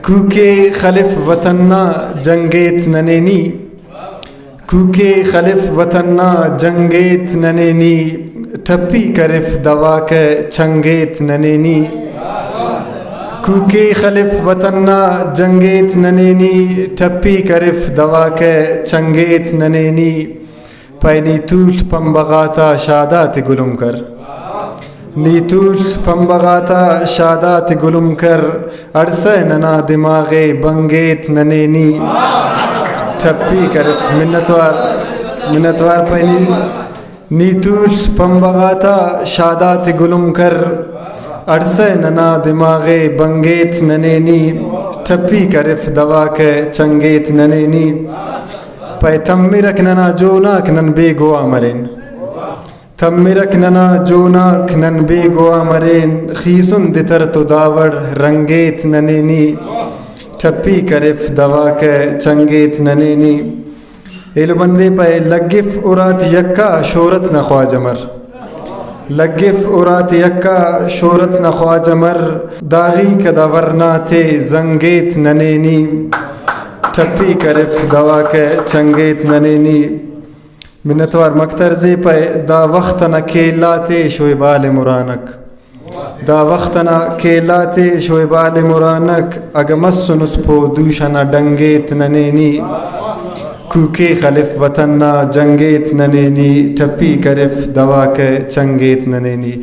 कूके खलिफ वतन्ना जंगेत ननेनी, कूके खलिफ वतन्ना जंगेत ननेनी, ठप्पी करिफ दवा के छंगेत ननेनी। कूके खलिफ वतन्ना जंगेत ननेनी, ठप्पी करिफ दवा के छंगेत ननेनी। पैनी तूल पंबगाता शादात गुलुम कर, नीतूल पंबगाता शादात गुलुम कर, अरसे नना दिमागे बंगेत ननेनी। ठप्पी करिफ मिन्नतवार पैनी नीतूल पंबगाता शादात गुलुम कर, अरसे नना दिमागे बंगेत ननेनी। ठप्पी करिफ दवा के चंगेत ननेनी। पै तम्मिरक नना जोनाक नन बेगोआ मरेन, तम्मिरक नना जोनाक नन बेगोआ मरेन, खीसुन दितर तो दावड़ रंगेत ननेनी। ठप्पी करिफ दवा के चंगेत ननेनी। एलो बंदे पे लगिफ उरात यक्का शोरत न ख्वाजमर, लगिफ उरात यक्का शोरत न ख्वाजमर, दागी कदावरना थे जंगेत ननेनी। ठप्पी करिफ दवा के चंगेत ननेनी। मिन्नतवार मकतरजे पे दा वक्त न खेलाते शोबाल मुरानक, दा वक्त न खेलाते शोबाल मुरानक, अगमस्सुनुस पो दूशना डंगेत ननेनी। कूके खलिफ वतन्ना जंगेत ननेनी, ठप्पी करिफ दवा के चंगेत ननेनी।